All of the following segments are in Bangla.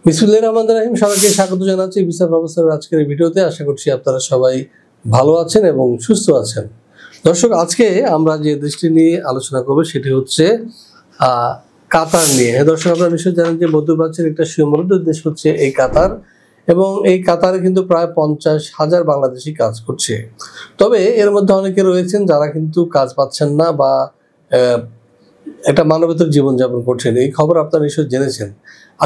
বিসমিল্লাহির রহমানির রহিম। সবাইকে স্বাগত জানাচ্ছি ভিসা প্রফেসরের আজকের ভিডিওতে। আশা করছি আপনারা সবাই ভালো আছেন এবং সুস্থ আছেন। দর্শক, আজকে আমরা যে দেশটি নিয়ে আলোচনা করব সেটি হচ্ছে কাতার নিয়ে। দর্শক, আপনারা নিশ্চয়ই জানেন যে মধ্যপ্রাচ্যের একটা সমৃদ্ধ দেশ হচ্ছে এই কাতার, এবং এই কাতারে কিন্তু প্রায় 50,000 বাংলাদেশি কাজ করছে। তবে এর মধ্যে অনেকে রয়েছেন যারা কিন্তু কাজ পাচ্ছেন না বা একটা মানবেতর জীবনযাপন করছেন। এই খবর আপনারা নিশ্চয়ই জেনেছেন।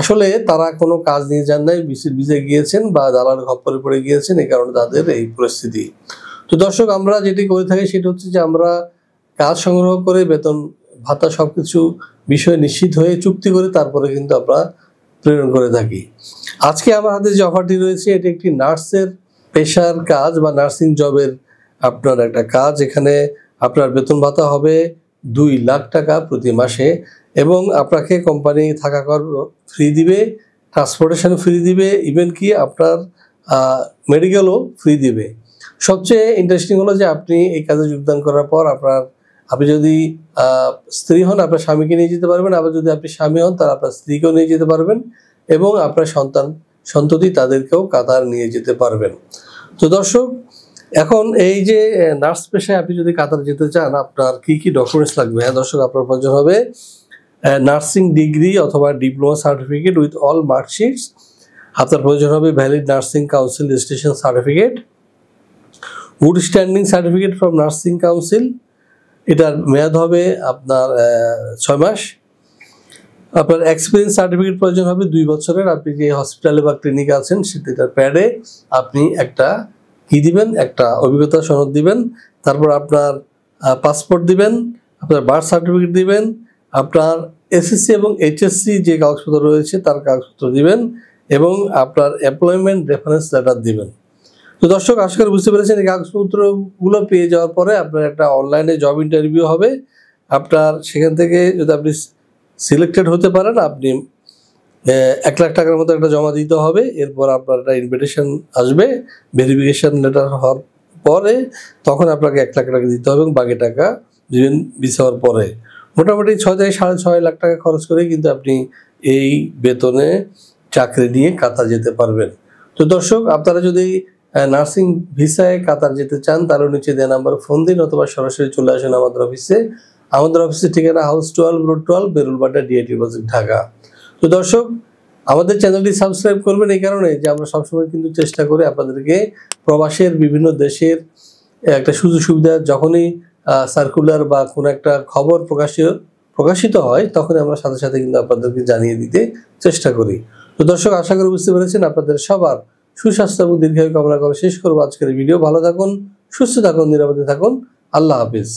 আসলে তারা কোনো কাজ নিয়ে যান নাই, ভিসে গিয়েছেন বা দালাল খপ্পরে পড়ে গিয়েছেন, এই কারণে তাদের এই পরিস্থিতি। তো দর্শক, আমরা যেটি করে থাকি সেটা হচ্ছে যে আমরা কাজ সংগ্রহ করে বেতন ভাতা সবকিছু বিষয় নিশ্চিত হয়ে চুক্তি করে তারপরে কিন্তু আমরা প্রেরণ করে থাকি। আজকে আমার হাতে যে অফারটি রয়েছে এটি একটি নার্সের পেশার কাজ বা নার্সিং জবের আপনার একটা কাজ। এখানে আপনার বেতন ভাতা হবে 2 লাখ টাকা প্রতি মাসে, এবং আপনাকে কোম্পানি থাকা কর ফ্রি দিবে, ট্রান্সপোর্টেশন ফ্রি দিবে, ইভেন কি আপনার মেডিকেলও ফ্রি দিবে। সবচেয়ে ইন্টারেস্টিং হলো যে আপনি এই কাজে যোগদান করার পর আপনি যদি স্ত্রী হন আপনার স্বামীকে নিয়ে যেতে পারবেন, আবার যদি আপনি স্বামী হন তাহলে আপনার স্ত্রীকেও নিয়ে যেতে পারবেন, এবং আপনার সন্ততি তাদেরকেও কাতার নিয়ে যেতে পারবেন। তো দর্শক, এখন এই যে নার্স পেশায় আপনি যদি কাতার যেতে চান আপনার কি কি ডকুমেন্টস লাগবে? হ্যাঁ দর্শক, আপনার প্রয়োজন হবে নার্সিং ডিগ্রি অথবা diploma certificate with all marksheets. আপনার প্রয়োজন হবে valid nursing council registration certificate, good standing certificate from nursing council, এটার মেয়াদ হবে আপনার 6 মাস। আপনার এক্সপিরিয়েন্স সার্টিফিকেট প্রয়োজন হবে 2 বছরের। আপনি যে হসপিটালে বা ক্লিনিকে আছেন সেটার প্যাডে আপনি একটা কি দিবেন, একটা অভিজ্ঞতা সনদ দিবেন। তারপর আপনার পাসপোর্ট দিবেন, আপনার বার্থ সার্টিফিকেট দিবেন, আপনার এসএসসি এবং এইচএসসি যে কাগজপত্র রয়েছে তার কাগজপত্র দিবেন, এবং আপনার এমপ্লয়মেন্ট রেফারেন্স লেটার দিবেন। তো দর্শক, আশা করি বুঝতে পেরেছেন। এই কাগজপত্রগুলো পেয়ে যাওয়ার পরে আপনার একটা অনলাইনে জব ইন্টারভিউ হবে। আপনার সেখান থেকে যদি আপনি সিলেক্টেড হতে পারেন আপনি 1 লাখ টাকার মতো একটা জমা দিতে হবে। এরপর আপনার একটা ইনভিটেশন আসবে ভেরিফিকেশন লেটার হওয়ার পরে, তখন আপনাকে 1 লাখ টাকা দিতে হবে এবং বাকি টাকা দিবেন ভিসা হওয়ার পরে। মোটামুটি 6 থেকে 6.5 লাখ টাকা খরচ করে কিন্তু আপনি এই বেতনে চাকরি নিয়ে কাতার যেতে পারবেন। তো দর্শক, আপনারা যদি নার্সিং ভিসায় কাতার যেতে চান তাহলে নিচে দেওয়া নাম্বার ফোন দিন অথবা সরাসরি চলে আসেন আমাদের অফিসে। আমাদের অফিসের ঠিকানা হাউস 12 রোড 12 বেরুলবাড্ডা ডিআইটি বাজার, ঢাকা। তো দর্শক, আমাদের চ্যানেলটি সাবস্ক্রাইব করবেন এই কারণে যে আমরা সবসময় কিন্তু চেষ্টা করি আপনাদেরকে প্রবাসের বিভিন্ন দেশের একটা সুযোগ সুবিধা যখনই সার্কুলার বা কোনো একটা খবর প্রকাশিত হয় তখন আমরা সাথে সাথে কিন্তু আপনাদেরকে জানিয়ে দিতে চেষ্টা করি। তো দর্শক, আশা করি বুঝতে পেরেছেন। আপনাদের সবার সুস্বাস্থ্য এবং দীর্ঘায়ু কামনা করে শেষ করবো আজকের ভিডিও। ভালো থাকুন, সুস্থ থাকুন, নিরাপদে থাকুন। আল্লাহ হাফিজ।